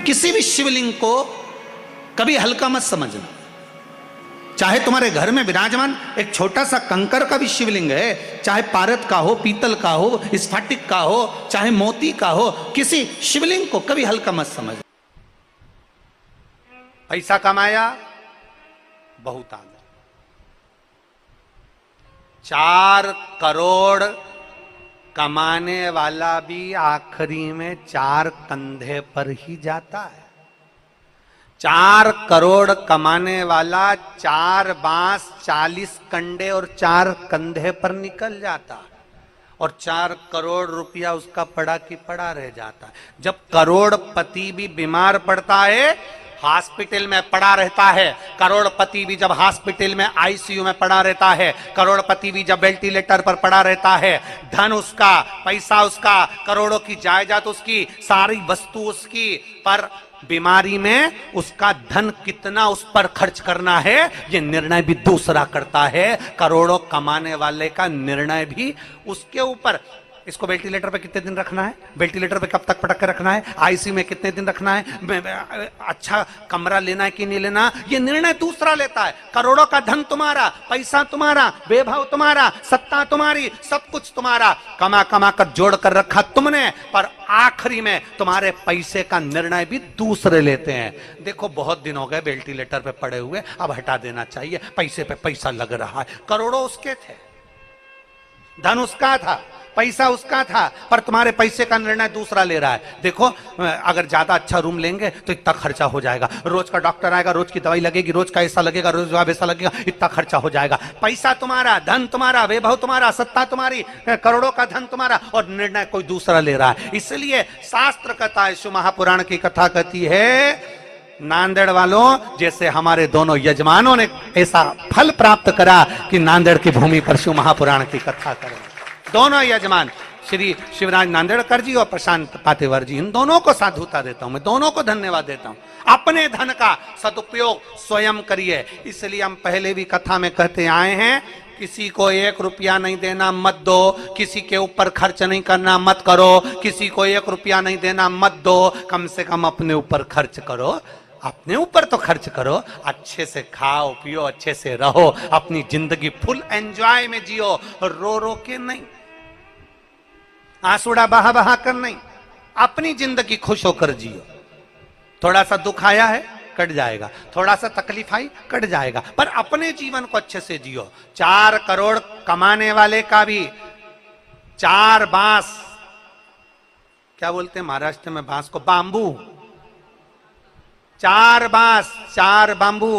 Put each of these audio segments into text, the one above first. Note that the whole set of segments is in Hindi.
किसी भी शिवलिंग को कभी हल्का मत समझना। चाहे तुम्हारे घर में विराजमान एक छोटा सा कंकर का भी शिवलिंग है, चाहे पारद का हो, पीतल का हो, स्फटिक का हो, चाहे मोती का हो, किसी शिवलिंग को कभी हल्का मत समझ। पैसा कमाया, बहुत आ गया, 4 करोड़ कमाने वाला भी आखिरी में 4 कंधे पर ही जाता है। 4 करोड़ कमाने वाला 4 बांस 40 कंडे और 4 कंधे पर निकल जाता है, और 4 करोड़ रुपया उसका पड़ा की पड़ा रह जाता है। जब करोड़पति भी बीमार पड़ता है, हॉस्पिटल में पड़ा रहता है, करोड़पति भी जब हॉस्पिटल में आईसीयू में पड़ा रहता है, करोड़पति भी जब वेंटिलेटर पर पड़ा रहता है, धन उसका, पैसा उसका, करोड़ों की जायदाद उसकी, सारी वस्तु उसकी, पर बीमारी में उसका धन कितना उस पर खर्च करना है ये निर्णय भी दूसरा करता है। करोड़ों कमाने वाले का निर्णय भी उसके ऊपर। इसको वेंटिलेटर पे कितने दिन रखना है, वेंटिलेटर पे कब तक पटक के रखना है, आईसीयू में कितने दिन रखना है, अच्छा कमरा लेना है कि नहीं लेना, ये निर्णय दूसरा लेता है। करोड़ों का धन तुम्हारा, पैसा तुम्हारा, वैभव तुम्हारा, सत्ता तुम्हारी, सब कुछ तुम्हारा, कमा कमा कर जोड़ कर रखा तुमने, पर आखिरी में तुम्हारे पैसे का निर्णय भी दूसरे लेते हैं। देखो बहुत दिन हो गए वेंटिलेटर पे पड़े हुए, अब हटा देना चाहिए, पैसे पे पैसा लग रहा है। करोड़ों उसके थे, धन उसका था, पैसा उसका था, पर तुम्हारे पैसे का निर्णय दूसरा ले रहा है। देखो अगर ज्यादा अच्छा रूम लेंगे तो इतना खर्चा हो जाएगा, रोज का डॉक्टर आएगा, रोज की दवाई लगेगी, रोज का ऐसा लगेगा, रोज वैसा लगेगा, इतना खर्चा हो जाएगा। पैसा तुम्हारा, धन तुम्हारा, वैभव तुम्हारा, सत्ता तुम्हारी, करोड़ों का धन तुम्हारा, और निर्णय कोई दूसरा ले रहा है। इसलिए शास्त्र कहता है, शिव महापुराण की कथा कहती है, नांदेड़ वालों जैसे हमारे दोनों यजमानों ने ऐसा फल प्राप्त करा कि नांदेड़ की भूमि पर शिव महापुराण की कथा करें। दोनों यजमान श्री शिवराज नांदेड़कर जी और प्रशांत पातेवर जी, इन दोनों को साधुता देता हूं, मैं दोनों को धन्यवाद देता हूं। अपने धन का सदुपयोग स्वयं करिए। इसलिए हम पहले भी कथा में कहते आए हैं, किसी को 1 रुपया नहीं देना मत दो, किसी के ऊपर खर्च नहीं करना मत करो, किसी को 1 रुपया नहीं देना मत दो, कम से कम अपने ऊपर खर्च करो। अपने ऊपर तो खर्च करो, अच्छे से खाओ पियो, अच्छे से रहो, अपनी जिंदगी फुल एंजॉय में जियो, रो रो के नहीं, आंसुड़ा बहा बहा कर नहीं, अपनी जिंदगी खुश होकर जियो। थोड़ा सा दुख आया है कट जाएगा, थोड़ा सा तकलीफ आई कट जाएगा, पर अपने जीवन को अच्छे से जियो। 4 करोड़ कमाने वाले का भी 4 बांस, क्या बोलते हैं महाराष्ट्र में बांस को, बांबू, 4 बांस, 4 बांबू,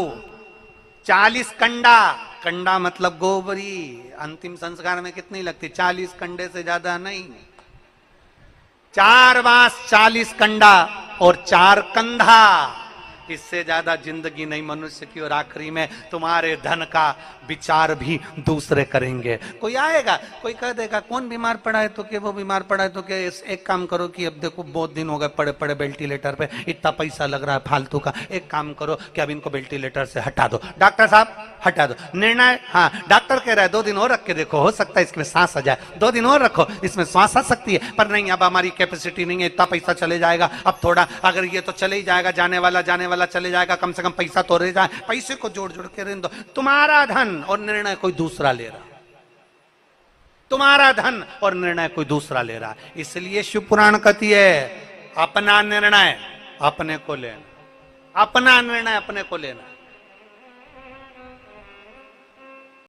40 कंडा, कंडा मतलब गोबरी, अंतिम संस्कार में कितनी लगती, 40 कंडे से ज्यादा नहीं, 4 बांस 40 कंडा और 4 कंधा, इससे ज्यादा जिंदगी नहीं मनुष्य की। और आखिरी में तुम्हारे धन का विचार भी दूसरे करेंगे। कोई आएगा, कोई कह देगा कौन बीमार पड़ा है तो क्या, वो बीमार पड़ा है तो क्या, एक काम करो कि अब देखो बहुत दिन हो गए पड़े पड़े वेंटिलेटर पे, इतना पैसा लग रहा है फालतू का, एक काम करो कि अब इनको वेंटिलेटर से हटा दो। डॉक्टर साहब हटा दो, निर्णय, हाँ डॉक्टर कह रहा है 2 दिन और रख के देखो, हो सकता है इसमें सांस आ जाए, 2 दिन और रखो, इसमें सांस आ सकती है, पर नहीं अब हमारी कैपेसिटी नहीं है, इतना पैसा चले जाएगा, अब थोड़ा अगर ये तो चले ही जाएगा, जाने वाला चले जाएगा, कम से कम पैसा तो रह जाए, पैसे को जोड़ जोड़ के रहने दो। तुम्हारा धन और निर्णय कोई दूसरा ले रहा, तुम्हारा धन और निर्णय कोई दूसरा ले रहा। इसलिए शिव पुराण कहती है, अपना निर्णय अपने को लेना, अपना निर्णय अपने को लेना।